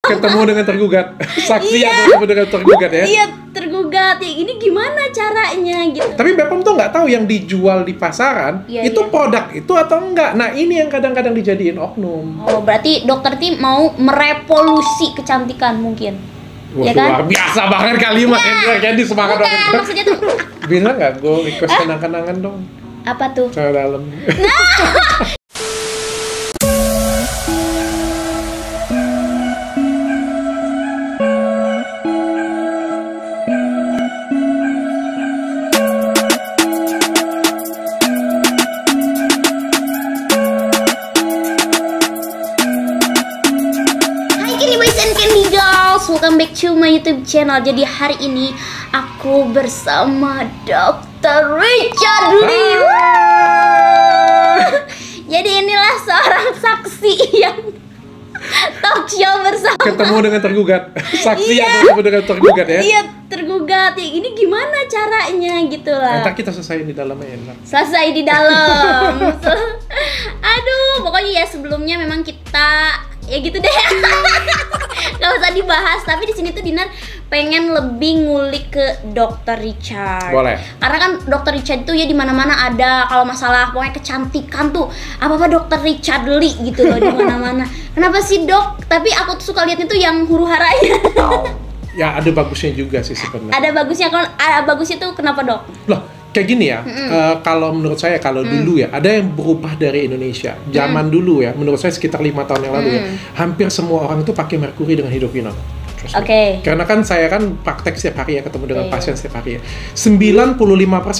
Ketemu dengan tergugat. Saksi atau ketemu dengan tergugat ya? Iya, tergugat. Ya, ini gimana caranya gitu. Tapi Bepom tuh nggak tahu yang dijual di pasaran itu produk itu atau enggak. Nah, ini yang kadang-kadang dijadiin oknum. Oh, berarti dokter Ti mau merevolusi kecantikan mungkin. Wah, Ya kan? luar biasa banget kalimat Candy, semangat banget. Maksudnya tuh Bisa nggak gue request kenang-kenangan dong? apa tuh? Ke dalam. Welcome back to my YouTube channel. Jadi hari ini aku bersama Dr. Richard Lee. Jadi inilah seorang saksi yang talk show bersama. Ketemu dengan tergugat. Saksi atau ketemu dengan tergugat ya? Iya, tergugat. Ya, ini gimana caranya gitu lah. Nanti kita selesai di dalam enak. Selesai di dalam. Aduh, pokoknya ya sebelumnya memang kita ya gitu deh. Gak usah dibahas, tapi di sini tuh Dinar pengen lebih ngulik ke Dr. Richard. Boleh. Karena kan Dr. Richard tuh ya di mana-mana ada. Kalau masalah pokoknya kecantikan tuh apa-apa Dr. Richard Lee gitu loh di mana-mana. Kenapa sih, Dok? Tapi aku tuh suka liatnya tuh yang huru-haranya. Ya, ada bagusnya juga sih sebenarnya. Ada bagusnya, kalau ada bagusnya tuh kenapa, Dok? Loh, kayak gini ya, kalau menurut saya, kalau dulu ya, ada yang berubah dari Indonesia. Zaman dulu ya, menurut saya sekitar 5 tahun yang lalu ya, hampir semua orang itu pakai merkuri dengan hidroquinone. Oke. Karena kan saya kan praktek setiap hari ya, ketemu dengan pasien setiap hari ya. 95%,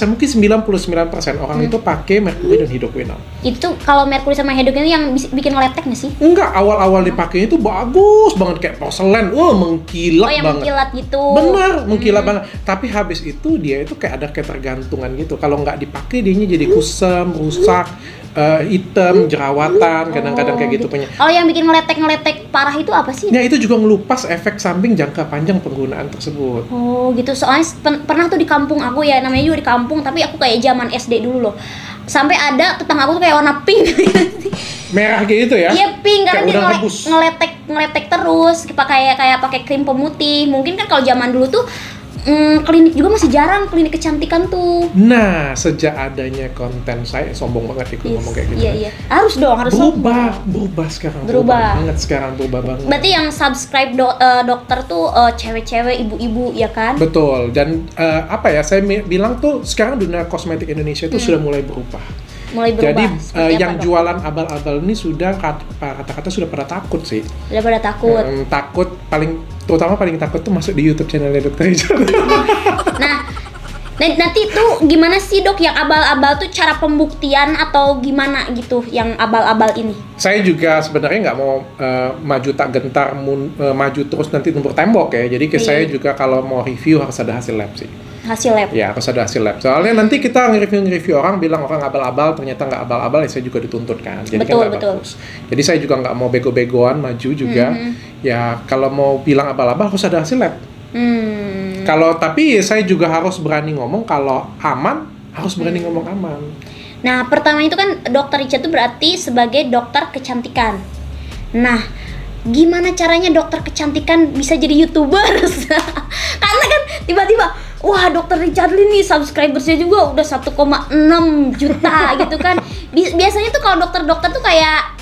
mungkin 99% orang itu pakai merkuri dan hidroquinone. Itu kalau merkuri sama hidroquinone yang bikin ngeletek nggak sih? Enggak, awal-awal dipakainya itu bagus banget, kayak porselen, mengkilat yang banget. mengkilat gitu. Benar, mengkilat banget. Tapi habis itu dia itu kayak ada ketergantungan gitu. Kalau nggak dipakai dianya jadi kusam, rusak, hitam, jerawatan, kadang-kadang kayak gitu punya. Oh, yang bikin ngeletek parah itu apa sih? Nah, itu juga ngelupas efek samping jangka panjang penggunaan tersebut. Oh, gitu. Soalnya pernah tuh di kampung aku ya, namanya juga di kampung, tapi aku kayak zaman SD dulu loh. Sampai ada tetangga aku tuh kayak warna pink. Merah kayak gitu ya? Iya, pink, karena dia rebus. ngeletek terus, kayak pakai krim pemutih. Mungkin kan kalau zaman dulu tuh klinik juga masih jarang, klinik kecantikan tuh. Nah, sejak adanya konten saya, sombong banget ikut ngomong kayak gitu. Iya. Harus berubah sekarang. Berubah banget. Berarti yang subscribe dokter tuh cewek-cewek, ibu-ibu ya kan? Betul. Dan apa ya, saya bilang tuh sekarang dunia kosmetik Indonesia itu sudah mulai berubah. Jadi yang jualan abal-abal ini sudah kata-kata sudah pada takut sih. Sudah pada takut. Takut terutama paling takut tuh masuk di YouTube channelnya Dr. Richard. Nah, nanti tuh gimana sih, Dok, yang abal-abal tuh cara pembuktian atau gimana gitu yang abal-abal ini? Saya juga sebenarnya nggak mau maju tak gentar, maju terus nanti numpuk tembok ya. Jadi saya juga kalau mau review harus ada hasil lab sih. Hasil lab? Ya, harus ada hasil lab. Soalnya nanti kita nge-review orang, bilang orang abal-abal, ternyata nggak abal-abal, ya saya juga dituntut kan. Jadi betul, kan nggak bagus. Jadi saya juga nggak mau bego-begoan maju juga. Ya, kalau mau bilang abal-abal harus ada hasil lab. Tapi saya juga harus berani ngomong kalau aman, harus berani ngomong aman. Nah, pertama itu kan Dr. Richard itu berarti sebagai dokter kecantikan. Nah, gimana caranya dokter kecantikan bisa jadi YouTubers? Karena kan tiba-tiba, wah, Dr. Richard Lee nih subscribersnya juga udah 1,6 juta gitu kan. Biasanya tuh kalau dokter-dokter tuh kayak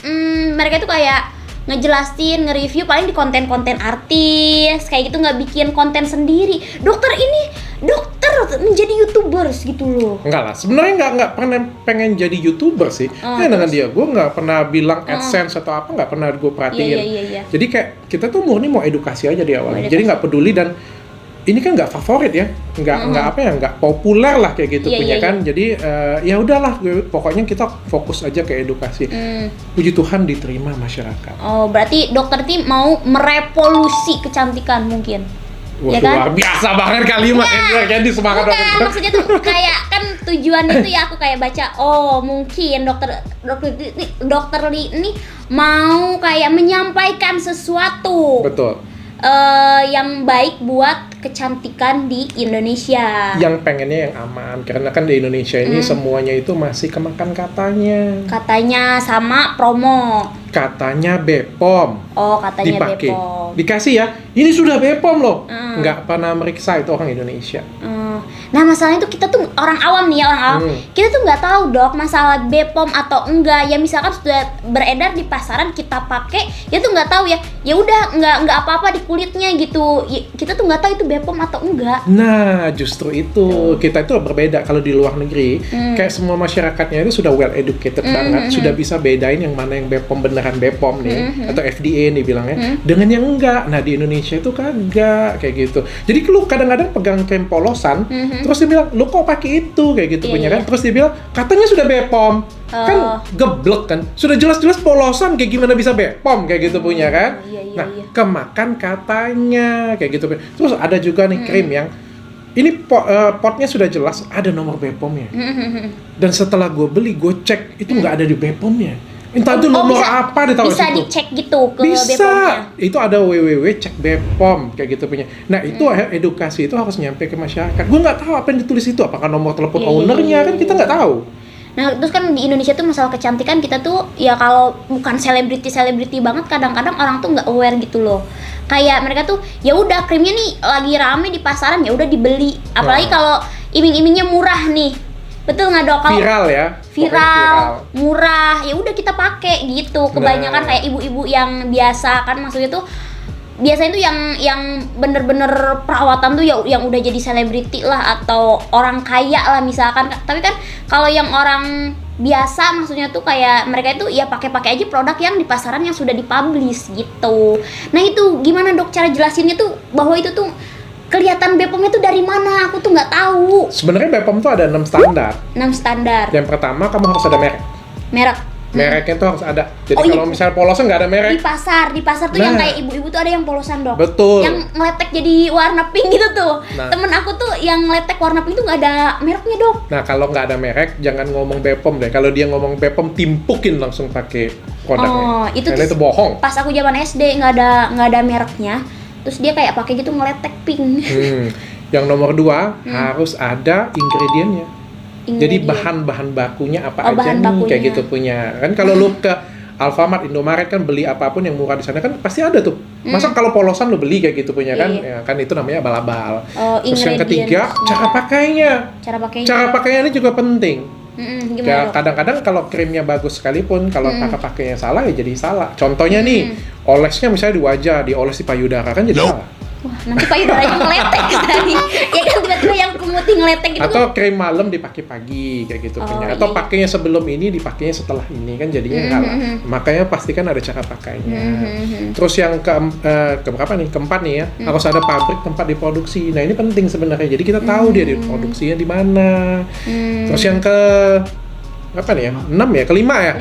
mereka tuh kayak ngejelasin, nge-review paling di konten-konten artis kayak gitu, nggak bikin konten sendiri. Dokter menjadi YouTubers gitu loh. Enggak lah, sebenarnya nggak pernah pengen jadi YouTuber sih. Dengan dia, gue nggak pernah bilang AdSense atau apa, nggak pernah gue perhatiin. Iya. Jadi kayak kita tuh murni mau edukasi aja di awalnya. Jadi nggak peduli, dan ini kan nggak favorit ya, nggak populer lah kayak gitu kan. Jadi ya udahlah, pokoknya kita fokus aja ke edukasi. Puji Tuhan diterima masyarakat. Oh, berarti dokter Ti mau merevolusi kecantikan mungkin. Wah, ya kan? Luar biasa banget kalimat Candy, semangat banget. Maksudnya tuh kayak kan tujuannya tuh ya aku kayak baca, oh mungkin dokter Lee ini mau kayak menyampaikan sesuatu. Betul. yang baik buat kecantikan di Indonesia. Yang pengennya yang aman, karena kan di Indonesia ini semuanya itu masih kemakan katanya. Katanya sama promo. Katanya Bepom. Oh, katanya dipakai. Bepom. Dikasih ya, ini sudah Bepom loh. Nggak pernah meriksa, itu orang Indonesia. Nah, masalahnya tuh kita tuh orang awam nih ya, orang awam. Kita tuh nggak tahu dok masalah Bepom atau enggak. Ya misalkan sudah beredar di pasaran kita pakai, ya tuh nggak tahu ya. Ya udah nggak apa-apa di kulitnya gitu. Ya, kita tuh nggak tahu itu Bepom atau enggak. Nah, justru itu kita itu berbeda. Kalau di luar negeri, kayak semua masyarakatnya itu sudah well educated banget, sudah bisa bedain yang mana yang Bepom beneran Bepom nih, atau FDA nih bilangnya, dengan yang enggak. Nah, di Indonesia itu kagak kayak gitu. Jadi lu kadang-kadang pegang krim polosan, terus dia bilang, lu kok pakai itu kayak gitu punya kan? Terus dia bilang, katanya sudah Bepom. Kan geblek kan, sudah jelas-jelas polosan, kayak gimana bisa Bepom kayak gitu punya kan? Nah, kemakan katanya kayak gitu. Terus ada juga nih krim yang ini potnya sudah jelas ada nomor Bepomnya. Dan setelah gue beli, gue cek itu nggak ada di Bepomnya. Entah itu nomor apa ditaruh bisa situ. Dicek gitu ke bisa. Bepomnya. Itu ada www cek Bepom kayak gitu punya. Nah, itu edukasi itu harus nyampe ke masyarakat. Gue nggak tahu apa yang ditulis itu, apakah nomor telepon ownernya kan kita nggak tahu. Nah, terus kan di Indonesia tuh masalah kecantikan kita tuh ya kalau bukan selebriti banget, kadang-kadang orang tuh nggak aware gitu loh. Kayak mereka tuh ya udah krimnya nih lagi rame di pasaran, ya udah dibeli. Apalagi kalau iming-imingnya murah nih. Betul nggak dok? Kalau viral ya. Viral, murah, ya udah kita pakai gitu. Kebanyakan kayak ibu-ibu yang biasa kan, maksudnya tuh biasanya tuh yang bener-bener perawatan tuh yang udah jadi selebriti lah atau orang kaya lah misalkan. Tapi kan kalau yang orang biasa maksudnya tuh kayak mereka itu ya pakai aja produk yang di pasaran yang sudah dipublish gitu. Nah itu gimana dok cara jelasinnya tuh bahwa itu tuh kelihatan Bepomnya tuh dari mana? Aku tuh nggak tahu. Sebenarnya Bepom tuh ada 6 standar. 6 standar. Yang pertama kamu harus ada merek. Mereknya tuh harus ada. Jadi kalau misalnya polosan nggak ada merek. Di pasar tuh yang kayak ibu-ibu tuh ada yang polosan dok. Betul. Yang ngeletek jadi warna pink gitu tuh. Temen aku tuh yang ngeletek warna pink tuh nggak ada mereknya dok. Nah kalau nggak ada merek jangan ngomong Bepom deh. Kalau dia ngomong Bepom timpukin langsung pakai produknya. Oh itu itu bohong. Pas aku zaman SD nggak ada mereknya. Terus dia kayak pakai gitu ngeletek pink. Yang nomor 2 harus ada ingredientnya. Jadi bahan-bahan bakunya apa aja nih kayak gitu punya. Kan kalau lu ke Alfamart, Indomaret kan beli apapun yang murah di sana kan pasti ada tuh. Masa kalau polosan lu beli kayak gitu punya kan? Ya, kan itu namanya abal-abal. Terus yang ketiga, cara pakainya. Cara pakainya ini juga penting. Ya, kadang-kadang kalau krimnya bagus sekalipun kalau cara pakainya salah ya jadi salah. Contohnya nih, olesnya misalnya di wajah, dioles di payudara kan jadi salah. Wah, nanti payudaranya ngeletek tadi. Ya kan tiba-tiba yang kumutih ngeletek gitu. Atau krim malam dipakai pagi kayak gitu punya. Atau pakainya sebelum ini, dipakainya setelah ini kan jadinya salah. Makanya pastikan ada cara pakainya. Terus yang keberapa nih? Keempat nih ya, harus ada pabrik tempat diproduksi. Nah, ini penting sebenarnya. Jadi kita tahu dia diproduksinya di mana. Terus yang apa nih ya? 6 ya,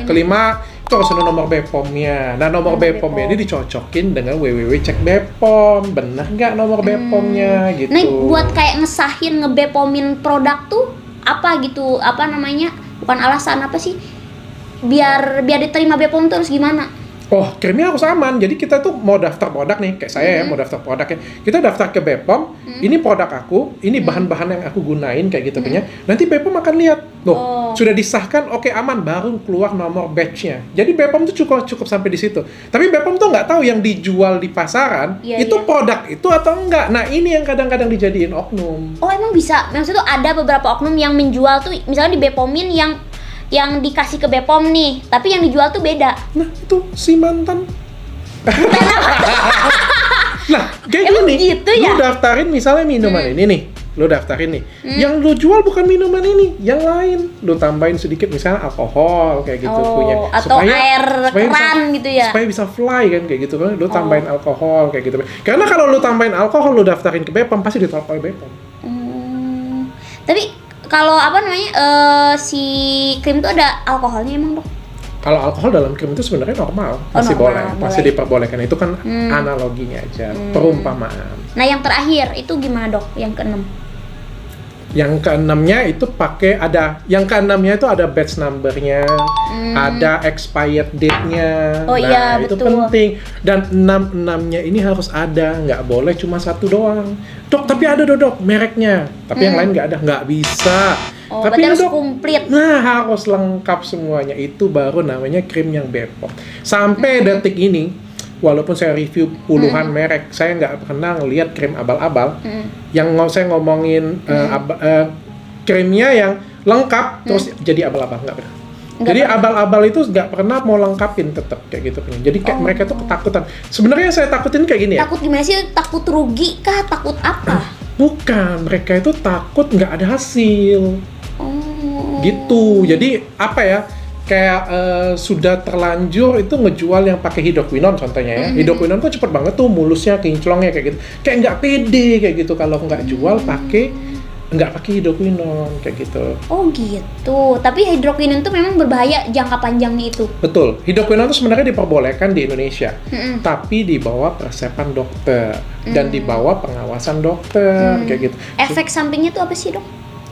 kelima itu harus ada nomor Bepomnya. Nah, nomor Bepomnya ini dicocokin dengan www cek Bepom. Benar nggak nomor Bepomnya gitu. Nah, buat kayak ngesahin ngebepomin produk tuh apa gitu? Apa namanya? Bukan alasan apa sih? Biar diterima Bepom terus gimana? Oh, krimnya harus aman. Jadi kita tuh mau daftar produk nih, kayak saya ya mau daftar produknya. Kita daftar ke Bepom, ini produk aku, ini bahan-bahan yang aku gunain kayak gitu punya. Nanti Bepom akan lihat, sudah disahkan, oke aman, baru keluar nomor batch-nya. Jadi Bepom tuh cukup sampai di situ. Tapi Bepom tuh nggak tahu yang dijual di pasaran itu produk itu atau enggak. Nah, ini yang kadang-kadang dijadiin oknum. Oh, emang bisa? Maksudnya tuh ada beberapa oknum yang menjual tuh misalnya di Bepomin yang dikasih ke Bepom nih, tapi yang dijual tuh beda. Nah, itu si mantan. Nah, kayak gini, gitu ya? Lu daftarin misalnya minuman ini nih, lu daftarin nih. Yang lu jual bukan minuman ini, yang lain. Lu tambahin sedikit misalnya alkohol kayak gitu punya. Atau air keran gitu ya. Supaya bisa fly kan kayak gitu kan. Lu tambahin alkohol kayak gitu. Karena kalau lu tambahin alkohol lu daftarin ke Bepom pasti ditolak oleh Bepom. Tapi kalau apa namanya si krim itu ada alkoholnya emang dok? Kalau alkohol dalam krim itu sebenarnya normal, masih boleh, masih diperbolehkan. Itu kan analoginya aja, perumpamaan. Nah yang terakhir itu gimana dok? Yang keenam? Yang keenamnya itu yang keenamnya itu ada batch numbernya, ada expired date-nya. Oh iya, itu betul. penting. Dan enamnya ini harus ada, nggak boleh cuma satu doang. Dok, tapi ada dok mereknya, tapi yang lain nggak bisa. Oh, Tapi berarti harus dok, komplit. nah harus lengkap semuanya, itu baru namanya krim yang Bepom. Sampai detik ini, walaupun saya review puluhan merek, saya nggak pernah ngelihat krim abal-abal. Yang saya ngomongin krimnya yang lengkap terus jadi abal-abal, nggak pernah. Jadi abal-abal itu nggak pernah mau lengkapin, tetap kayak gitu. Jadi kayak mereka tuh ketakutan. Sebenarnya yang saya takutin kayak gini ya. Takut gimana sih? Takut rugi kah? Takut apa? Bukan, mereka itu takut nggak ada hasil. Gitu. Jadi apa ya? Kayak sudah terlanjur itu ngejual yang pakai hidroquinone contohnya ya. Hidroquinone tuh cepet banget tuh mulusnya, kinclongnya kayak gitu. Kayak nggak pede kayak gitu kalau nggak jual nggak pakai hidroquinone kayak gitu. Oh gitu. Tapi hidroquinone tuh memang berbahaya jangka panjangnya itu. Betul. Hidroquinone itu sebenarnya diperbolehkan di Indonesia, tapi di bawah resepan dokter dan di bawah pengawasan dokter kayak gitu. Efek sampingnya tuh apa sih, Dok?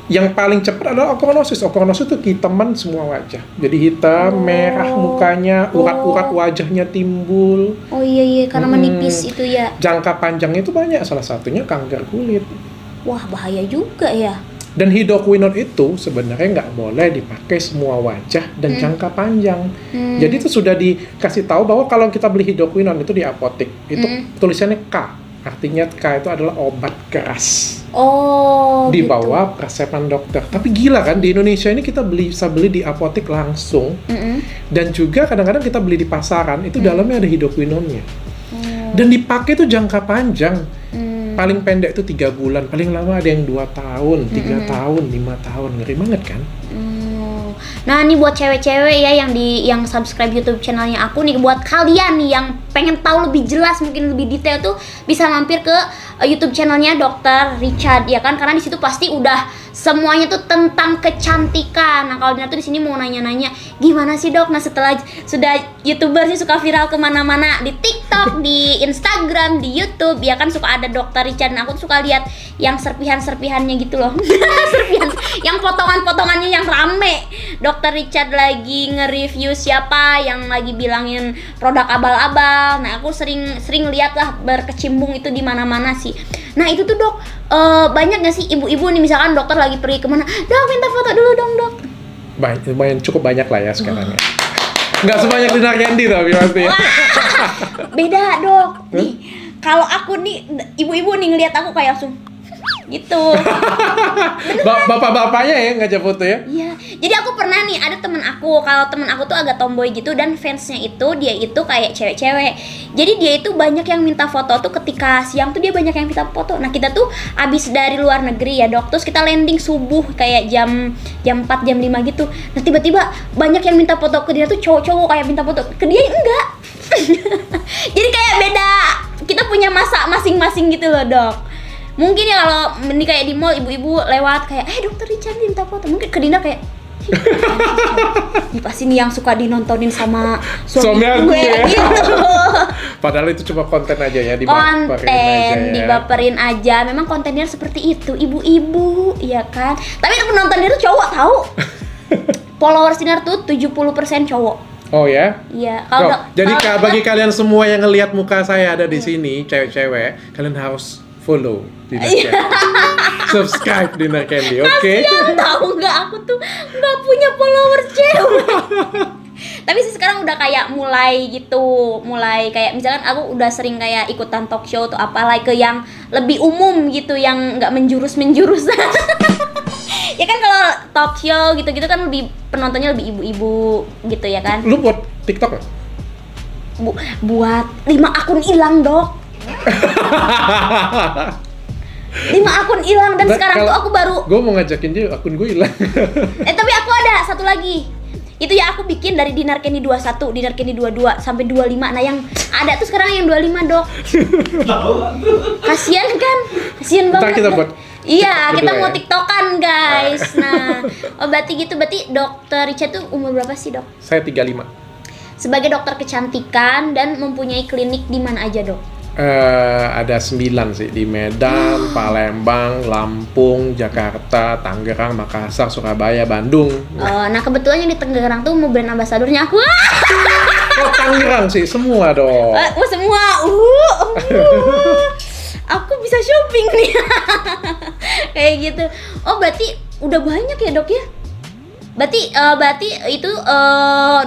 Yang paling cepat adalah ochronosis. Ochronosis itu hitaman semua wajah. Jadi hitam, merah mukanya, urat-urat wajahnya timbul. Oh iya, karena menipis itu ya. Jangka panjangnya itu banyak, salah satunya kanker kulit. Wah, bahaya juga ya. Dan hidroquinone itu sebenarnya nggak boleh dipakai semua wajah dan jangka panjang. Jadi itu sudah dikasih tahu bahwa kalau kita beli hidroquinone itu di apotek, itu tulisannya K. Artinya K itu adalah obat keras. Oh, di gitu. bawah resepan dokter. Tapi gila kan, di Indonesia ini kita bisa beli di apotek langsung. Dan juga kadang-kadang kita beli di pasaran, itu dalamnya ada hidroquinone-nya. Dan dipakai itu jangka panjang. Paling pendek itu 3 bulan, paling lama ada yang 2 tahun, 3 tahun, 5 tahun. Ngeri banget kan? Nah, ini buat cewek-cewek ya yang subscribe YouTube channelnya aku nih, buat kalian nih yang pengen tahu lebih jelas, mungkin lebih detail tuh bisa mampir ke YouTube channelnya Dr. Richard ya kan, karena di situ pasti udah semuanya tuh tentang kecantikan. Nah, kalau Dina tuh di sini mau nanya-nanya, gimana sih dok? Nah, setelah sudah YouTuber sih suka viral kemana-mana, di TikTok, di Instagram, di YouTube ya kan, suka ada Dr. Richard. Nah, aku tuh suka lihat yang serpihan-serpihannya gitu loh. Serpihan, yang potongan-potongannya yang rame. Dr. Richard lagi nge-review siapa yang lagi bilangin produk abal-abal. Nah, aku sering lihat lah berkecimpung itu di mana-mana sih. Nah, itu tuh dok, banyak gak sih ibu-ibu nih, misalkan dokter lagi pergi kemana, dok minta foto dulu dong dok. Cukup banyak lah ya sekarang ya. Nggak sebanyak Dinar Candy tapi pasti ya. Beda dok. Nih, kalau aku nih, ibu-ibu nih ngeliat aku kayak langsung gitu. Bapak-bapaknya ya ngajak foto ya? Iya, jadi aku pernah nih, ada temen aku, kalau temen aku tuh agak tomboy gitu, dan fansnya itu, dia itu kayak cewek-cewek. Jadi dia itu banyak yang minta foto tuh ketika siang tuh, dia banyak yang minta foto. Nah, kita tuh abis dari luar negeri ya dok, terus kita landing subuh kayak jam 4, jam 5 gitu. Nah, tiba-tiba banyak yang minta foto ke dia tuh, cowok-cowok kayak minta foto ke dia, enggak. Jadi kayak beda, kita punya masa masing-masing gitu loh dok. Mungkin ya kalau ini kayak di mall, ibu-ibu lewat kayak, dokter Richard minta foto. Mungkin ke Dinda kayak, ini pasti nih yang suka dinontonin sama suami aku gue ya. gitu. Padahal itu cuma konten aja ya, dibaperin aja. Memang kontennya seperti itu, ibu-ibu, iya kan. Tapi penonton itu cowok tahu. Followers Dinar tuh 70% cowok. Oh ya? Iya. Jadi bagi kalian semua yang ngelihat muka saya ada di sini, cewek-cewek, kalian harus follow Dinar Candy. Subscribe Dinar Candy, oke? Kasian tahu nggak, aku tuh nggak punya follower cewek. Tapi sih sekarang udah kayak mulai kayak misalkan aku udah sering kayak ikutan talk show atau apalah ke yang lebih umum gitu, yang nggak menjurus. Ya kan kalau talk show gitu-gitu kan lebih penontonnya lebih ibu-ibu gitu ya kan. Lu buat TikTok nggak? Buat 5 akun hilang dok. 5 akun hilang dan sekarang tuh aku baru. Gue mau ngajakin dia, akun gue hilang. Tapi aku ada satu lagi. Itu ya aku bikin dari Dinar Candy 21, Dinar Candy 22 sampai 25. Nah, yang ada tuh sekarang yang 25, dok. Kasian kan? Kasian banget. Ntar kita buat iya, kita mau TikTokan, guys. Nah, berarti Dr. Richard tuh umur berapa sih, dok? Saya 35. Sebagai dokter kecantikan dan mempunyai klinik di mana aja, dok? Ada 9 sih, di Medan, Palembang, Lampung, Jakarta, Tangerang, Makassar, Surabaya, Bandung. Nah kebetulan yang di Tangerang tuh mau brand ambasadornya aku. Oh Tangerang sih, semua dong. Semua. Aku bisa shopping nih. Kayak gitu. Oh berarti udah banyak ya dok ya? Berarti itu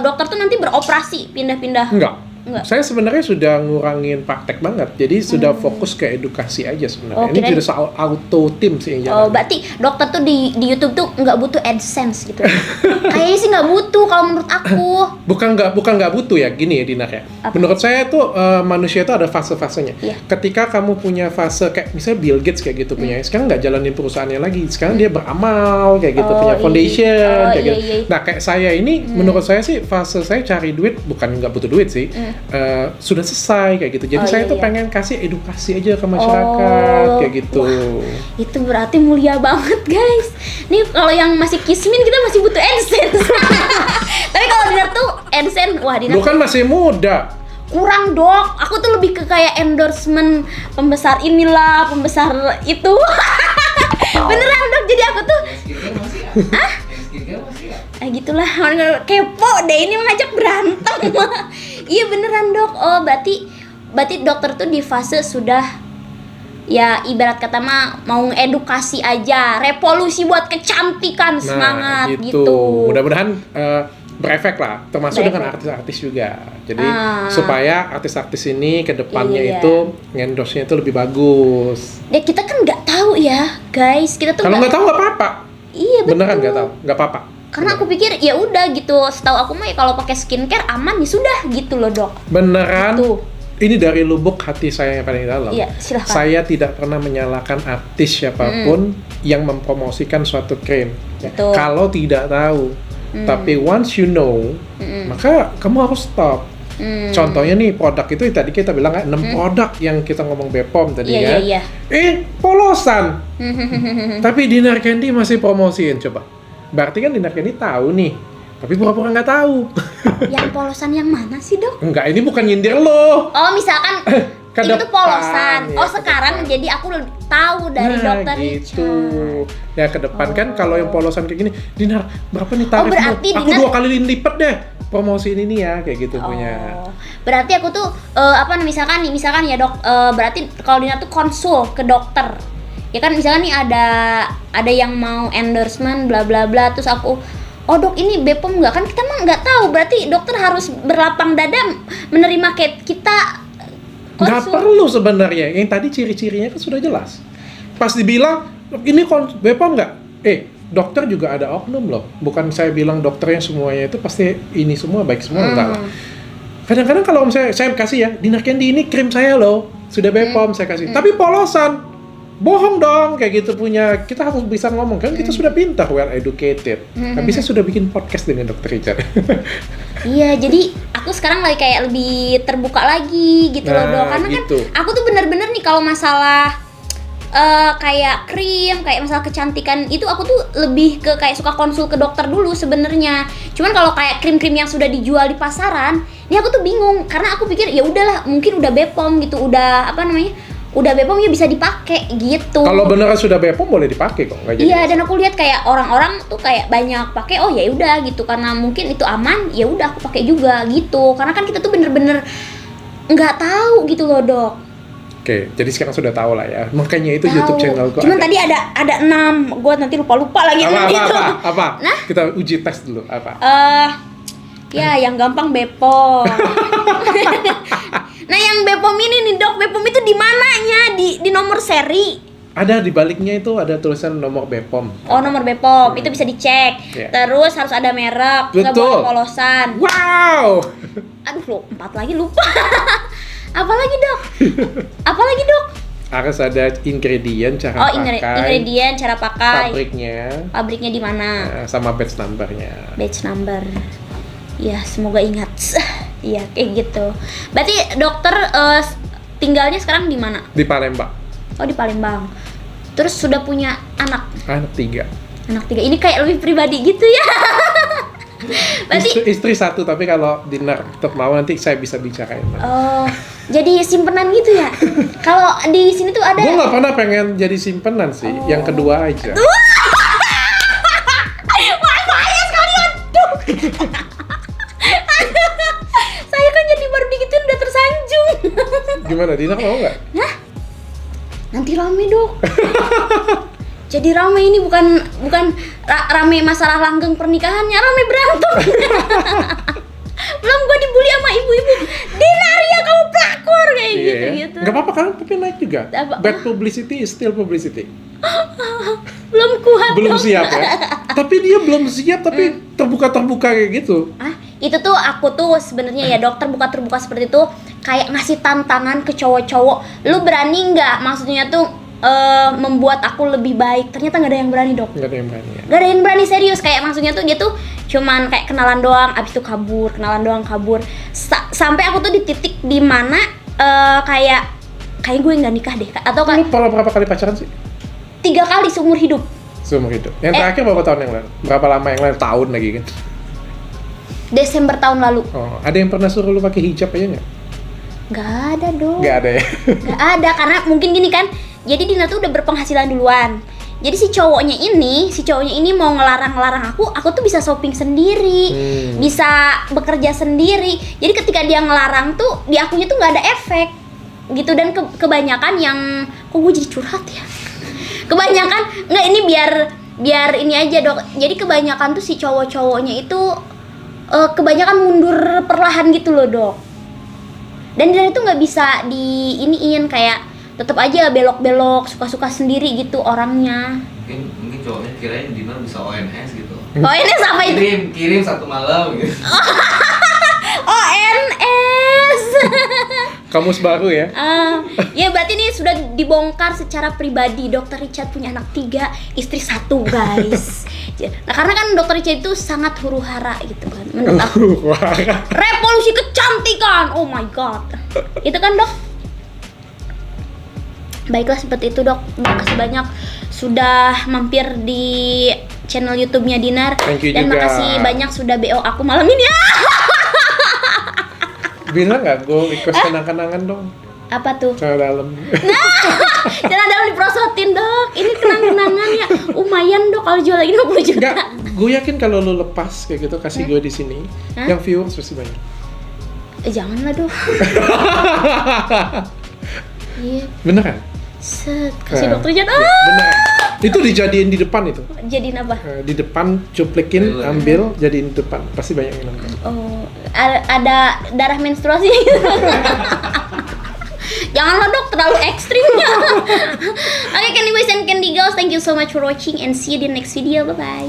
dokter tuh nanti beroperasi pindah-pindah? Enggak. Saya sebenarnya sudah ngurangin praktek banget, jadi sudah fokus ke edukasi aja sebenarnya. Ini sudah soal auto team sih yang jalan. Berarti dokter tuh di YouTube tuh nggak butuh AdSense gitu. Kayaknya sih nggak butuh kalau menurut aku. Bukan nggak butuh ya, gini ya Dinar ya. Menurut saya tuh manusia itu ada fase-fasenya. Iya. Ketika kamu punya fase kayak misalnya Bill Gates kayak gitu punya, sekarang nggak jalanin perusahaannya lagi. Sekarang dia beramal kayak gitu, punya foundation kayak gitu. Iya. Nah kayak saya ini, menurut saya sih fase saya cari duit bukan nggak butuh duit sih. Sudah selesai kayak gitu. Jadi saya tuh pengen kasih edukasi aja ke masyarakat kayak gitu. Wah, itu berarti mulia banget guys. Nih kalau yang masih kismin kita masih butuh AdSense. Tapi kalau Dinar tuh AdSense, wah Dinar bukan masih muda. Kurang dok, aku tuh lebih ke kayak endorsement pembesar inilah, pembesar itu. Beneran dok, jadi aku tuh gitulah, kepo deh ini mengajak berantem. Iya beneran dok. Oh berarti dokter tuh di fase sudah ya ibarat kata mah mau edukasi aja, revolusi buat kecantikan, semangat gitu. Mudah-mudahan berefek lah, termasuk dengan artis-artis juga. Jadi supaya artis-artis ini ke depannya itu endorse-nya itu lebih bagus. Ya kita kan nggak tahu ya guys, kita tuh kalau nggak tahu nggak apa-apa. Iya betul. Beneran nggak tahu, nggak apa-apa. Karena aku pikir ya udah gitu, setahu aku mah ya kalau pakai skincare aman ya sudah gitu loh dok. Beneran. Gitu. Ini dari lubuk hati saya yang paling dalam. Iya, silahkan. Saya tidak pernah menyalahkan artis siapapun yang mempromosikan suatu krim. Betul. Kalau tidak tahu, tapi once you know, maka kamu harus stop. Contohnya nih produk itu tadi kita bilang 6 produk yang kita ngomong Bepom tadi ya. Iya. Polosan. Tapi Dinar Candy masih promosiin coba. Berarti kan Dinar Candy tahu nih, tapi pura-pura nggak tahu. Yang polosan yang mana sih dok? Enggak, ini bukan nyindir lo. Oh misalkan itu tuh polosan. Ya, sekarang jadi aku tahu dari dokter gitu. Richard. Ya ke depan kan kalau yang polosan kayak gini, Dinar berapa nih tarifmu? Berarti Aku 2 kali lipat deh promosiin ini ya kayak gitu punya. Berarti aku tuh misalkan ya dok, berarti kalau Dinar tuh konsul ke dokter. Ya kan misalkan nih ada yang mau endorsement bla bla bla, terus aku dok ini Bepom nggak, kan kita mah nggak tahu, berarti dokter harus berlapang dada menerima kita konsul. Nggak perlu sebenarnya, yang tadi ciri-cirinya kan sudah jelas. Pas dibilang ini Bepom nggak, dokter juga ada oknum loh, bukan saya bilang dokternya semuanya itu pasti ini semua baik semua, enggak lah. Kadang-kadang kalau saya kasih ya, Dinar Candy ini krim saya loh, sudah Bepom saya kasih, tapi polosan. Bohong dong, kayak gitu punya. Kita harus bisa ngomong, kan kita sudah pintar, well educated. Habis saya sudah bikin podcast dengan Dr. Richard. Iya, jadi aku sekarang lagi kayak lebih terbuka lagi gitu loh dok. Karena gitu. Kan aku tuh bener-bener nih kalau masalah kayak krim, kayak masalah kecantikan itu aku tuh lebih ke kayak suka konsul ke dokter dulu sebenarnya. Cuman kalau kayak krim-krim yang sudah dijual di pasaran, ini aku tuh bingung karena aku pikir ya udahlah, mungkin udah Bepom gitu, udah udah Bepom ya bisa dipakai gitu. Kalau beneran sudah Bepom boleh dipakai kok, nggak jadi. Iya, dan aku lihat kayak orang-orang tuh kayak banyak pakai, oh ya udah gitu, karena mungkin itu aman, ya udah aku pakai juga gitu. Karena kan kita tuh bener-bener nggak tahu gitu loh dok. Oke, jadi sekarang sudah tahu lah ya. Makanya itu YouTube channelku. Cuman tadi ada 6, gue nanti lupa lagi apa? Nah, kita uji tes dulu apa? Ya yang gampang Bepom. Nah yang Bepom ini nih dok, Bepom itu di mananya? Di nomor seri? Ada di baliknya itu ada tulisan nomor Bepom. Oh nomor Bepom, itu bisa dicek. Terus harus ada merek, nggak boleh polosan. Wow. Aduh 4 lagi lupa. Apalagi dok? Harus ada ingredient, cara pakai. Ingredient, cara pakai. Pabriknya di mana? Sama batch numbernya. Batch number. Ya semoga ingat. Iya kayak gitu. Berarti dokter tinggalnya sekarang di mana? Di Palembang. Oh di Palembang. Terus sudah punya anak? Anak 3. Ini kayak lebih pribadi gitu ya. Berarti istri satu, tapi kalau dinner tetap mau nanti saya bisa bicarain. oh, jadi simpenan gitu ya? Kalau di sini tuh ada. Gue nggak pernah pengen jadi simpenan sih, yang kedua aja. Bahaya sekali, aduh. Saya kan jadi baru digituin udah tersanjung. Gimana, Dina mau nggak? Nah, nanti rame dok. Jadi rame ini bukan rame masalah langgeng pernikahannya, rame berantem. Belum gue dibully sama ibu-ibu. Dinaria kamu pelakor kayak gitu. Nggak apa-apa kan, tapi naik juga. Apa? Bad publicity is still publicity. Belum kuat. Belum dok. siap ya. Tapi dia belum siap, tapi terbuka kayak gitu. Ah, itu tuh aku tuh sebenarnya ya dokter terbuka seperti itu kayak ngasih tantangan ke cowok-cowok. Lu berani nggak? Maksudnya tuh membuat aku lebih baik. Ternyata nggak ada yang berani dok. Nggak ada yang berani ya. Gak ada yang berani serius, kayak maksudnya tuh dia tuh cuman kayak kenalan doang, abis itu kabur, kenalan doang kabur. Sampai aku tuh di titik dimana kayak gue nggak nikah deh, atau Lu berapa kali pacaran sih? 3 kali seumur hidup. Seumur hidup. Yang terakhir berapa tahun yang lalu? Berapa lama yang lalu? Tahun lagi kan? Desember tahun lalu. Oh, ada yang pernah suruh lu pakai hijab aja nggak? Nggak ada dong. Nggak ada ya. Nggak ada, karena mungkin gini kan. Jadi Dina tuh udah berpenghasilan duluan. Jadi si cowoknya ini mau ngelarang aku tuh bisa shopping sendiri, bisa bekerja sendiri. Jadi ketika dia ngelarang tuh di akunya tuh nggak ada efek gitu. Dan kebanyakan yang kok gue jadi curhat ya. Kebanyakan nggak, ini biar ini aja dok. Jadi kebanyakan tuh si cowok-cowoknya itu kebanyakan mundur perlahan gitu loh dok. Dan dia itu nggak bisa diiniin, kayak tetap aja belok-belok, suka-suka sendiri gitu orangnya. Mungkin cowoknya kirain Dina bisa ONS gitu. ONS apa itu? Kirim satu malam gitu. ONS. Kamus baru ya? Ya berarti ini sudah dibongkar secara pribadi. Dr. Richard punya anak 3, istri 1 guys. Nah karena kan Dr. Richard itu sangat huru-hara gitu kan, menurut aku. Revolusi kecantikan, oh my god. Itu kan dok. Baiklah seperti itu dok. Makasih banyak sudah mampir di channel YouTube-nya Dinar. Dan juga. Makasih banyak sudah BO aku malam ini. Bilang nggak gue request kenang-kenangan dong. Apa tuh? Celana dalam. Nah, celana dalam diprosotin dok. Ini kenang-kenangannya lumayan dok kalau jual lagi 50 juta. Enggak, gue yakin kalau lo lepas kayak gitu kasih gue di sini, yang viewers pasti banyak. Janganlah dok. Iya. Bener kan? Set, kasih Dr. Richard. Bener. Itu dijadiin di depan itu. Jadiin apa? Di depan cuplikin, ambil, jadiin di depan. Pasti banyak yang nonton. Oh, ada darah menstruasi. Janganlah dok, terlalu ekstrimnya. Okay, Candy Boys and Candy Girls, thank you so much for watching and see you in the next video. Bye bye.